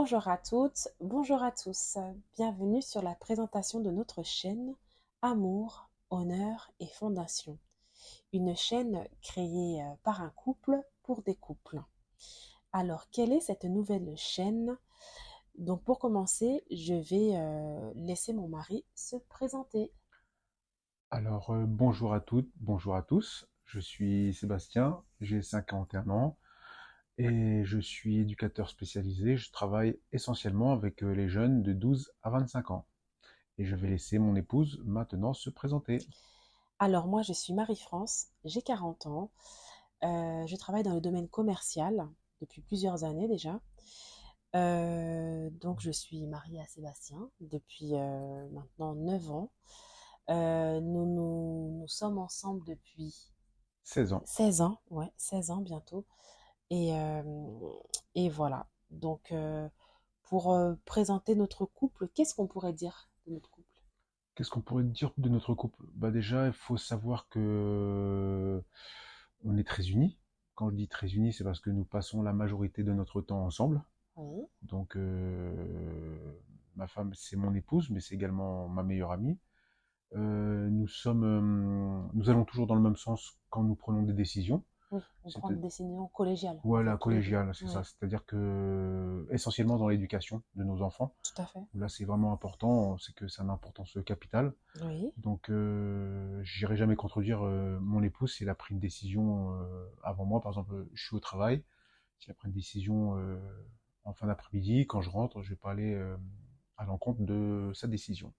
Bonjour à toutes, bonjour à tous. Bienvenue sur la présentation de notre chaîne Amour, Honneur et Fondation. Une chaîne créée par un couple pour des couples. Alors, quelle est cette nouvelle chaîne? Donc, pour commencer, je vais laisser mon mari se présenter. Bonjour à toutes, bonjour à tous. Je suis Sébastien, j'ai 51 ans et je suis éducateur spécialisé. Je travaille essentiellement avec les jeunes de 12 à 25 ans. Et je vais laisser mon épouse maintenant se présenter. Alors, moi, je suis Marie-France, j'ai 40 ans. Je travaille dans le domaine commercial depuis plusieurs années déjà. Donc, je suis mariée à Sébastien depuis maintenant 9 ans. Nous sommes ensemble depuis 16 ans. 16 ans, ouais, 16 ans bientôt. Et, voilà. Donc, pour présenter notre couple, qu'est-ce qu'on pourrait dire de notre couple? Qu'est-ce qu'on pourrait dire de notre couple? Bah déjà, il faut savoir que on est très unis. Quand je dis très unis, c'est parce que nous passons la majorité de notre temps ensemble. Oui, Donc, ma femme, c'est mon épouse, mais c'est également ma meilleure amie. Nous allons toujours dans le même sens quand nous prenons des décisions. oui, on C'est, prend des décisions collégiales, en fait, voilà, tous les deux. collégial, c'est Oui, ça. C'est-à-dire que, essentiellement dans l'éducation de nos enfants, tout à fait. là c'est vraiment important, c'est que ça a une importance capitale. Oui, Donc, j'irai jamais contredire mon épouse si elle a pris une décision avant moi. Par exemple, je suis au travail, si elle a pris une décision en fin d'après-midi, quand je rentre, je vais pas aller à l'encontre de sa décision.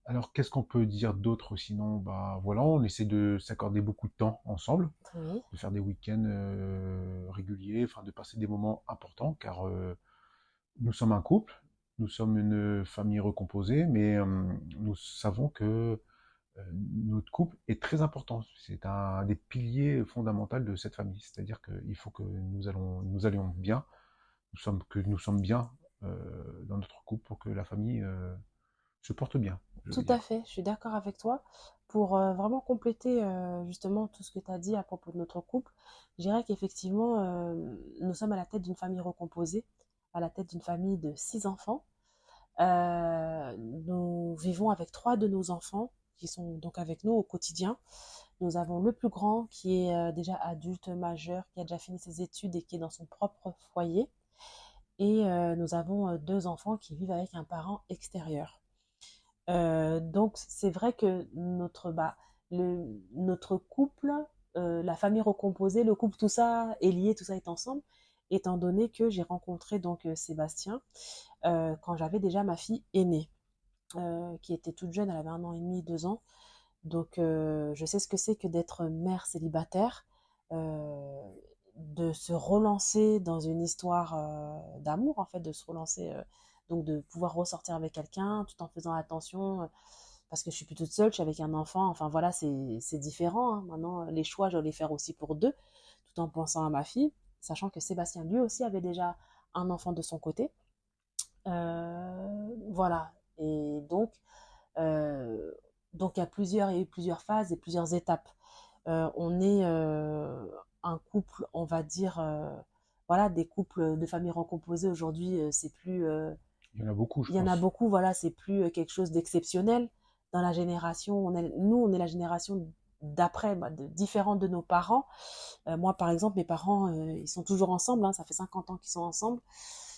Alors, qu'est-ce qu'on peut dire d'autre sinon? Bah voilà, on essaie de s'accorder beaucoup de temps ensemble, oui, de faire des week-ends réguliers, enfin de passer des moments importants, car nous sommes un couple, nous sommes une famille recomposée, mais nous savons que notre couple est très important. C'est un des piliers fondamentaux de cette famille. C'est-à-dire qu'il faut que nous allions bien, que nous sommes bien dans notre couple pour que la famille se porte bien, je veux tout à dire. fait. Je suis d'accord avec toi. Pour vraiment compléter justement tout ce que tu as dit à propos de notre couple, je dirais qu'effectivement, nous sommes à la tête d'une famille recomposée, à la tête d'une famille de 6 enfants. Nous vivons avec 3 de nos enfants qui sont donc avec nous au quotidien. Nous avons le plus grand qui est déjà adulte, majeur, qui a déjà fini ses études et qui est dans son propre foyer. Et nous avons 2 enfants qui vivent avec un parent extérieur. Donc c'est vrai que notre couple, la famille recomposée, le couple, tout ça est lié, tout ça est ensemble, étant donné que j'ai rencontré donc Sébastien quand j'avais déjà ma fille aînée, qui était toute jeune, elle avait 1 an et demi, 2 ans. Donc je sais ce que c'est que d'être mère célibataire, euh, de se relancer dans une histoire d'amour, en fait, de se relancer, donc de pouvoir ressortir avec quelqu'un tout en faisant attention, parce que je suis plus toute seule, je suis avec un enfant, enfin voilà, c'est différent, hein. Maintenant, les choix, je dois les faire aussi pour deux, tout en pensant à ma fille, sachant que Sébastien, lui aussi, avait déjà un enfant de son côté. Voilà. Et euh, donc il y a eu plusieurs phases et plusieurs étapes. On est un couple, on va dire, voilà, des couples de familles recomposées aujourd'hui, c'est plus, Il y en a beaucoup, je il y en a pense. beaucoup, voilà, c'est plus quelque chose d'exceptionnel dans la génération. Nous, on est la génération d'après, bah, différente de nos parents. Moi, par exemple, mes parents, ils sont toujours ensemble, hein, ça fait 50 ans qu'ils sont ensemble.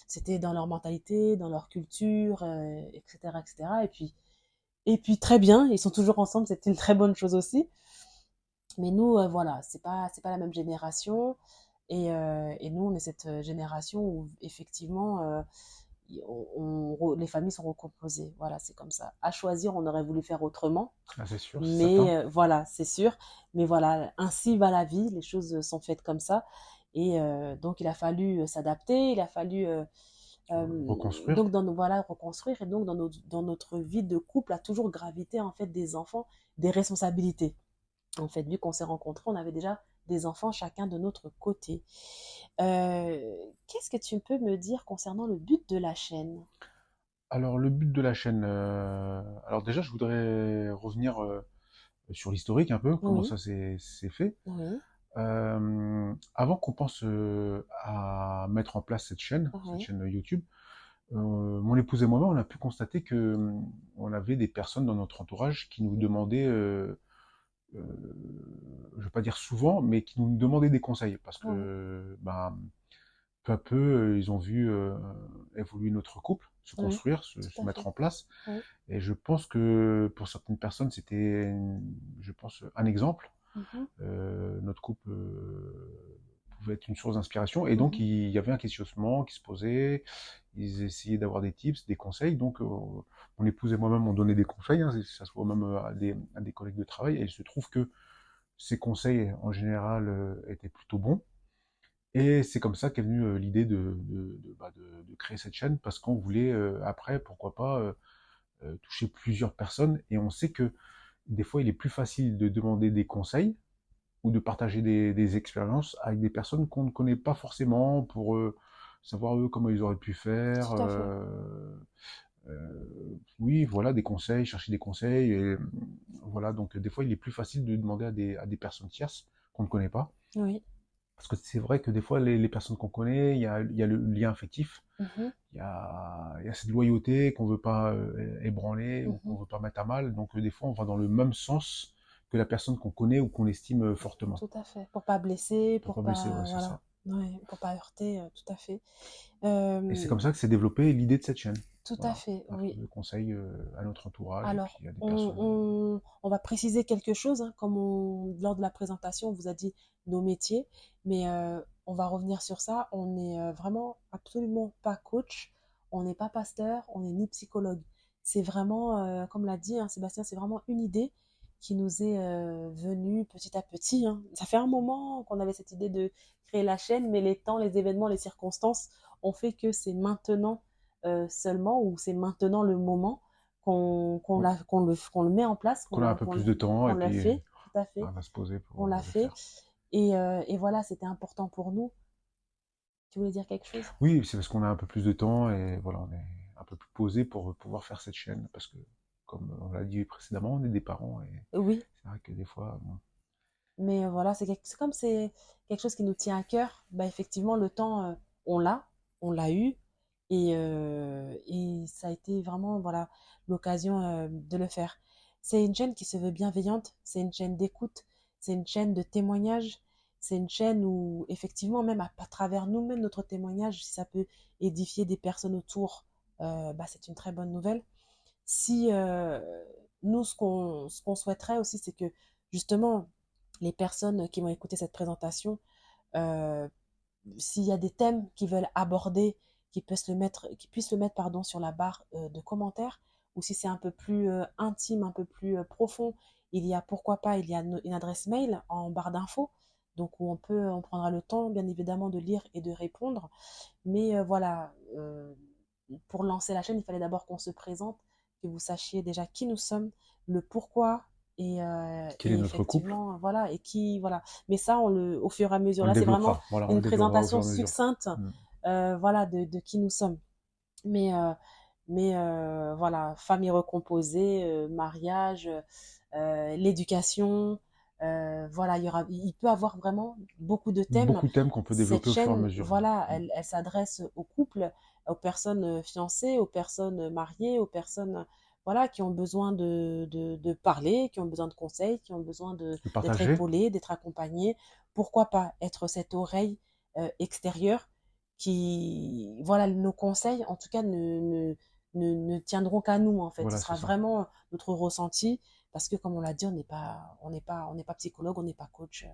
C'était dans leur mentalité, dans leur culture, etc., etc. Et puis très bien, ils sont toujours ensemble, c'est une très bonne chose aussi. Mais nous, voilà, c'est pas la même génération. Et nous, on est cette génération où effectivement, les familles sont recomposées. Voilà, c'est comme ça. À choisir, on aurait voulu faire autrement. Ah, c'est sûr, c'est Mais certain. voilà, c'est sûr. Mais voilà, ainsi va la vie. Les choses sont faites comme ça. Et donc, il a fallu s'adapter. Il a fallu Reconstruire. donc voilà, reconstruire. Et donc, dans notre vie de couple, a toujours gravité en fait des enfants, des responsabilités. En fait, vu qu'on s'est rencontrés, on avait déjà des enfants chacun de notre côté. Qu'est-ce que tu peux me dire concernant le but de la chaîne? Alors, le but de la chaîne, alors déjà, je voudrais revenir sur l'historique un peu, comment Oui, ça s'est fait. oui, Avant qu'on pense à mettre en place cette oui, chaîne YouTube, mon épouse et moi-même, on a pu constater que on avait des personnes dans notre entourage qui nous demandaient, je vais pas dire souvent, mais qui nous demandaient des conseils parce Ouais. que, bah, peu à peu, ils ont vu évoluer notre couple, se Oui, construire, tout se à mettre fait. en place. Oui. Et je pense que pour certaines personnes, c'était, je pense, un exemple. Mhm, Notre couple pouvait être une source d'inspiration. Et donc, mhm. il y avait un questionnement qui se posait. Ils essayaient d'avoir des tips, des conseils. Donc, mon épouse et moi-même, on donnait des conseils, hein, ça soit même à des collègues de travail. Et il se trouve que ces conseils, en général, étaient plutôt bons. Et c'est comme ça qu'est venue l'idée de créer cette chaîne, parce qu'on voulait, après, pourquoi pas, toucher plusieurs personnes. Et on sait que des fois, il est plus facile de demander des conseils ou de partager des expériences avec des personnes qu'on ne connaît pas forcément pour savoir eux comment ils auraient pu faire. Tout à fait. Oui, voilà, des conseils, chercher des conseils. Et, voilà, donc des fois, il est plus facile de demander à des personnes tierces qu'on ne connaît pas. Oui. Parce que c'est vrai que des fois, les personnes qu'on connaît, il y a le lien affectif, Mhm, il y a cette loyauté qu'on veut pas ébranler ou mhm. qu'on veut pas mettre à mal. Donc des fois, on va dans le même sens que la personne qu'on connaît ou qu'on estime fortement. Tout à fait. Pour pas blesser, Pour pour pas blesser, pas, ouais, c'est voilà. ça. Ouais, pour pas heurter, tout à fait. Et c'est Euh, comme ça que s'est développée l'idée de cette chaîne. Tout à Voilà, fait, à oui. travers des conseils à notre entourage et Alors, puis à des personnes. on va préciser quelque chose, hein, comme lors de la présentation, on vous a dit nos métiers, mais on va revenir sur ça. On n'est vraiment absolument pas coach, on n'est pas pasteur, on n'est ni psychologue. C'est vraiment, comme l'a dit hein, Sébastien, c'est vraiment une idée qui nous est venue petit à petit, hein. Ça fait un moment qu'on avait cette idée de créer la chaîne, mais les temps, les événements, les circonstances ont fait que c'est maintenant seulement, ou c'est maintenant le moment Ouais. qu'on le met en place, Qu'on a un peu plus de temps qu'on et l'a puis fait, tout à fait, on va se poser qu'on pour l'a le fait. faire. Et voilà, c'était important pour nous. Tu voulais dire quelque chose? Oui, c'est parce qu'on a un peu plus de temps et voilà, on est un peu plus posé pour pouvoir faire cette chaîne. Parce que, comme on l'a dit précédemment, on est des parents et Oui, c'est vrai que des fois, bon, mais voilà, c'est comme c'est quelque chose qui nous tient à cœur. Bah, effectivement, le temps, on l'a, on l'a eu. Et ça a été vraiment voilà, l'occasion de le faire. C'est une chaîne qui se veut bienveillante, c'est une chaîne d'écoute, c'est une chaîne de témoignage, c'est une chaîne où effectivement, même à travers nous-mêmes, notre témoignage, si ça peut édifier des personnes autour, bah, c'est une très bonne nouvelle. Si nous, ce qu'on souhaiterait aussi, c'est que justement, les personnes qui vont écouter cette présentation, euh, s'il y a des thèmes qu'ils veulent aborder, qu'ils puissent le mettre pardon, sur la barre de commentaires, ou si c'est un peu plus intime, un peu plus profond, il y a pourquoi pas, il y a une adresse mail en barre d'infos, donc où on prendra le temps bien évidemment de lire et de répondre. Mais voilà, pour lancer la chaîne, il fallait d'abord qu'on se présente, que vous sachiez déjà qui nous sommes, le pourquoi, quel est et notre couple? effectivement, voilà, et qui, voilà. Mais ça, au fur et à mesure. On le Là, c'est vraiment développera. Voilà, on le une développera au présentation fur et à mesure. succincte, Mm. voilà, de qui nous sommes. Mais, voilà, famille recomposée, mariage, l'éducation, voilà, il peut avoir vraiment beaucoup de thèmes. Beaucoup de thèmes qu'on peut Cette développer au fur et à chaîne, mesure. voilà, Mm. elle s'adresse aux couples, aux personnes fiancées, aux personnes mariées, aux personnes voilà, qui ont besoin de parler, qui ont besoin de conseils, qui ont besoin Le d'être partager. épaulées, d'être accompagnées. Pourquoi pas être cette oreille extérieure qui, voilà, nos conseils, en tout cas, ne tiendront qu'à nous, en fait. Ce Voilà, c'est sera ça. vraiment notre ressenti, parce que, comme on l'a dit, on n'est pas psychologue, on n'est pas coach,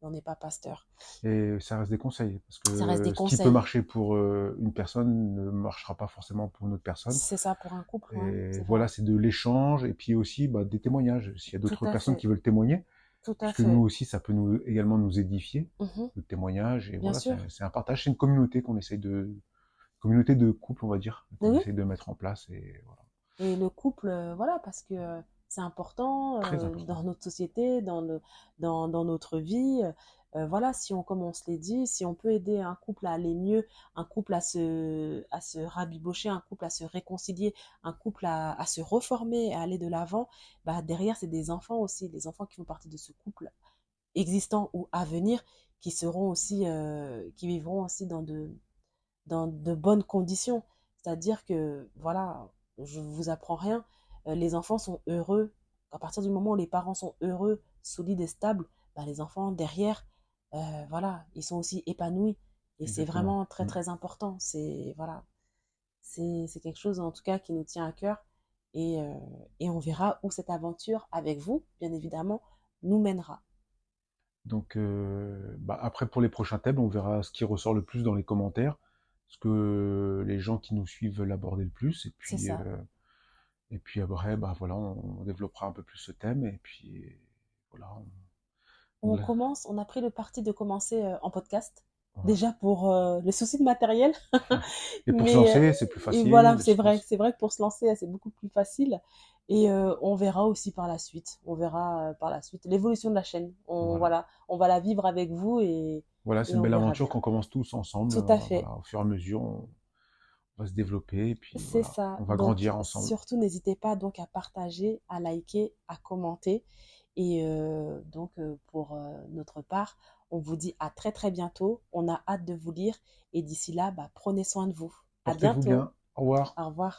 on n'est pas pasteur. Et ça reste des conseils. Parce Ça reste des que ce qui peut conseils. marcher pour une personne ne marchera pas forcément pour une autre personne. C'est ça pour un couple, ouais, Et c'est voilà, vrai. c'est de l'échange et puis aussi bah, des témoignages. S'il y a Tout d'autres à personnes fait, qui veulent témoigner, tout à puisque nous fait. aussi, ça peut nous, également nous édifier, Mhm, le témoignage. Et bien voilà, sûr. c'est un partage, c'est une communauté qu'on essaye communauté de couple, on va dire, qu'on Oui. essaye de mettre en place. Et voilà, Et le couple, voilà, parce que c'est important très important. dans notre société, dans notre vie. Voilà, si on, comme on se l'est dit, si on peut aider un couple à aller mieux, un couple à se rabibocher, un couple à se réconcilier, un couple à se reformer, à aller de l'avant, bah derrière, c'est des enfants aussi, des enfants qui font partie de ce couple existant ou à venir, qui seront aussi, qui vivront aussi dans de bonnes conditions. C'est-à-dire que, voilà, je vous apprends rien. Les enfants sont heureux. À partir du moment où les parents sont heureux, solides et stables, bah, les enfants derrière, voilà, ils sont aussi épanouis. Et c'est Exactement. vraiment très, très important. C'est, voilà, c'est quelque chose, en tout cas, qui nous tient à cœur. Et, euh, et on verra où cette aventure, avec vous, bien évidemment, nous mènera. Donc, bah, après, pour les prochains thèmes, on verra ce qui ressort le plus dans les commentaires, ce que les gens qui nous suivent veulent aborder le plus, C'est ça. et puis après, bah voilà, on développera un peu plus ce thème, et puis voilà. On commence, on a pris le parti de commencer en podcast. Voilà. Déjà pour le souci de matériel. Et pour se Mais lancer, c'est plus et voilà, facile, je pense. c'est vrai que pour se lancer, c'est beaucoup plus facile. Et on verra aussi par la suite. On verra par la suite l'évolution de la chaîne. On, Voilà. voilà, on va la vivre avec vous Voilà, c'est et une on belle verra aventure bien. qu'on commence tous ensemble. Tout à fait. Voilà, au fur et à mesure, on va se développer, et puis C'est voilà, ça. on va Donc, grandir ensemble. surtout, n'hésitez pas donc à partager, à liker, à commenter. Et donc, pour notre part, on vous dit à très très bientôt. On a hâte de vous lire. Et d'ici là, bah, prenez soin de vous. À Portez-vous bientôt. bien. Au revoir. Au revoir.